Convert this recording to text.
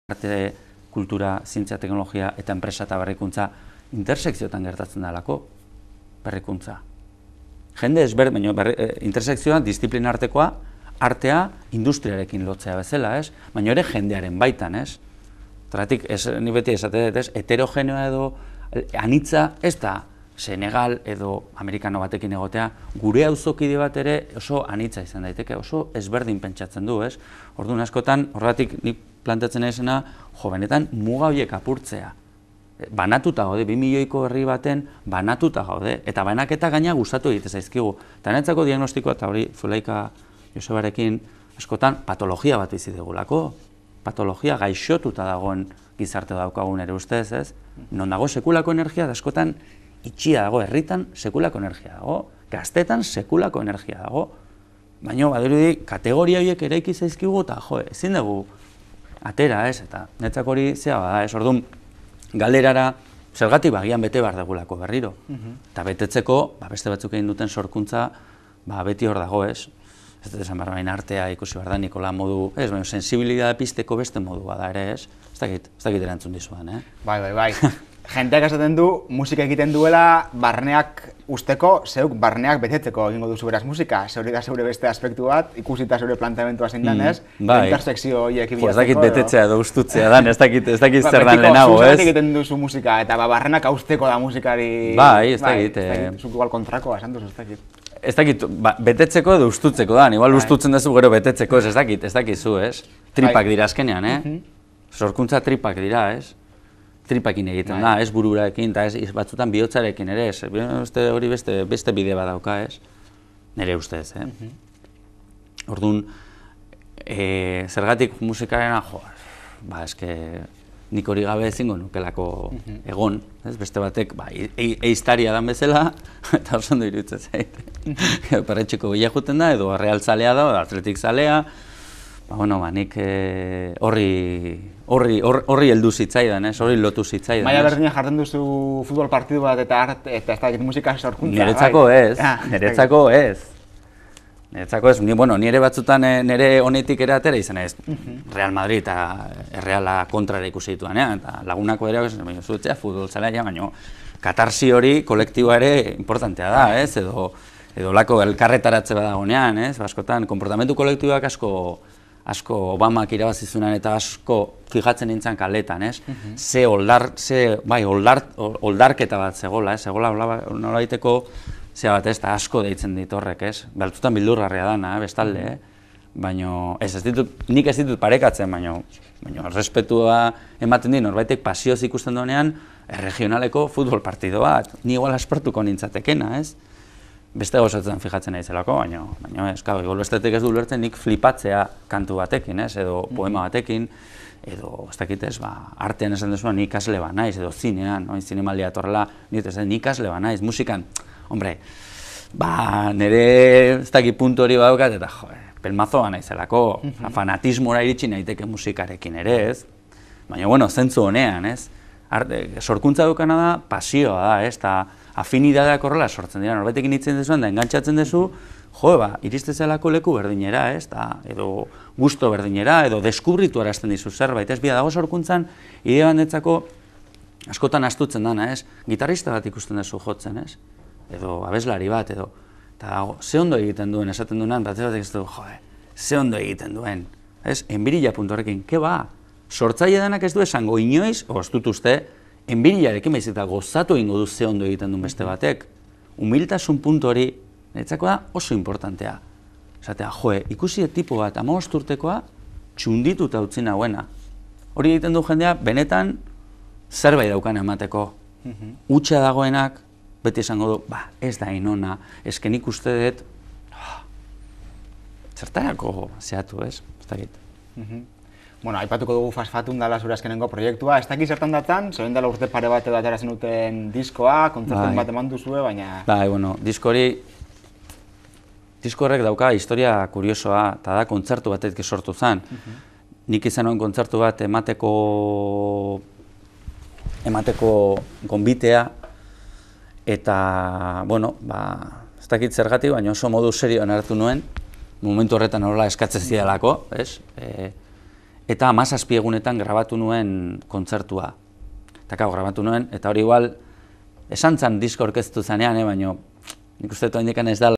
arte, kultura, zientzia, teknologia eta enpresa eta berrikuntza intersekzioetan gertatzen dalako berrikuntza. Jende ezberdin, intersekzioa disiplina artekoa, artea industriarekin lotzea bezala, ez? Baina ere jendearen baitan, ez? Zergatik, ni beti esate dut, heterogeneoa edo anitza ez da Senegal edo amerikano batekin egotea, gure auzokide bat ere oso anitza izan daiteke, oso ezberdin pentsatzen du, ez? Orduan askotan, horregatik nik plantatzen esena, benetan muga horiek apurtzea. Banatuta gaude, 2 milioiko herri baten banatuta gaude, eta banaketa gaina gustatu egite zaizkigu. Eta netzako diagnostikoa, eta hori Zulaika Josebarekin, askotan patologia bat bizi dugulako, patologia gaixotuta dagoen gizarte daukagun ere ustez, ez? Non dago sekulako energia, da askotan itxia dago, herritan sekulako energia dago, gaztetan sekulako energia dago, baina badirudi kategoria horiek eraiki zaizkigu, eta ezin dugu atera, ez? Eta netzako hori zea bada, ez? Orduan, galerara, zergatik bagian bete behar degulako berriro. Eta betetzeko, beste batzuk egin duten sorkuntza, beti hor dago, ez? Ez dut esan behar artea ikusi behar da, Nikola modu, ez, baina sensibilidade pizteko beste modua da ere, ez? Ez dakit erantzun dizuan, Bai. Jenteak esaten du, musika egiten duela barneak usteko, zeuk barneak betetzeko egingo duzu beraz musika. Zeure da zeure beste aspektu bat, ikusita zeure planteamentua zein danez, intersekzio horiek ibiatzeko. Ez dakit betetzea edo ustutzea dan, ez dakit zer dan lehenago, ez? Zuzak egiten duzu musika, eta barrenak austeko da musikari... Bai, ez dakit. Zuk igual kontrakoa, esan duzu, ez dakit. Ez dakit, betetzeko edo ustutzeko da, igual ustutzen duzu gero betetzeko, ez dakizu, ez? Tripak dira azkenean, sorkuntza tripak dira, ez? Tripakin egiten da, ez bururaekin, eta ez batzutan bihotzarekin ere, ez? Hori beste bide bat dauka, ez? Nire ustez, Orduan, zergatik musikarena, eske nik hori gabe ezingo nukelako egon, ez? Beste batek, eiztaria dan bezala, eta oso ondo iruditzen zait. Perretxeko bila juten da, edo Real zalea da, edo Atletik zalea, nik horri heldu zitzaidan, horri lotu zitzaidan. Maila berdina jartzen duzu futbol partidu bat eta ez dakit musika sorkuntza. Niretzako ez, Niretzako ez, nire batzutan nire honetik ere atera izan ez, Real Madrid eta Erreala kontrara ikusi dituan, eta lagunako ere, zuetzea futbol zalea, baina katarsi hori kolektiboa ere importantea da, ez, edo lako elkarretaratze badagonean, ez, askotan, konportamentu kolektiboak asko Obamak irabazizunan eta asko fijatzen nintzen kaletan, ez? Ze oldarketa bat zegoela, ez? Zegoela nolabaiteko zea bat, ez? Asko deitzen dit horrek, ez? Baltzutan bildurgarria dana, bestalde, baina nik ez ditut parekatzen, baina respetua ematen di, norbaitek pasioz ikusten duenean regionaleko futbol partido bat, ni igual aspertuko nintzatekena, ez? Beste gauzatzen fijatzen naizelako, baina igual bestetik ez du ulertzen nik flipatzea kantu batekin, edo poema batekin, edo, ez dakit ez, artean esan dezuan nik ikasle ba naiz, edo zinean, zinemaldia etorrela, nik ikasle ba naiz, musikan, hombre, nire ez dakit puntu hori badaukat, eta pelmazoa naizelako, fanatismora iritsi naiteke musikarekin ere, ez? Baina, zentzu honean, ez? Sorkuntza dukana da, pasioa da, ez? Afinidadeak horrela sortzen dira, norbaitekin hitzen dezuan da engantzatzen dezu, iristezelako leku berdinera, ez? Edo gusto berdinera, edo deskubritu arazten dizu zerbait, ez? Dago sorkuntzan, ide bandetzako askotan astutzen dana, ez? Gitarrista bat ikusten dezu jotzen, ez? Edo abeslari bat, edo... Eta ze ondo egiten duen, esaten duenan, batek ez du, ze ondo egiten duen, ez? Enbirila puntu horrekin, ke ba? Sortzaile denak ez du esango inoiz, ez dut uste, enbirilarekin baizik eta gozatu egingo du ze ondo egiten duen beste batek. Humiltasun puntu hori, niretzako da oso importantea. Esatea, ikusi tipo bat 15 urtekoa txundituta utzi nahuena. Hori egiten du jendea, benetan zerbait daukan emateko. Hutsa dagoenak, beti esango du, ez da inona, ezken ikuste dut, zertarako zehatu, ez? Ez dakit. Aipatuko dugu Fasfatun dela zure azkenengo proiektua, ez dakit zertan datzan, zegoen dela urte pare bat edo aterazen duten diskoa, kontzertuen bat eman duzue, baina... Disko horrek dauka historia kuriosoa, eta da kontzertu batetik sortu zen. Nik izan nuen kontzertu bat emateko gonbitea, eta, ez dakit zergatik, baina oso modu serioan hartu nuen, momentu horretan horrela eskatzen zidalako, ez? eta 17 egunetan grabatu nuen kontzertua. Eta grabatu nuen, eta hori igual, esan zan disko orkestu zanean, baina nik uste dut ez dela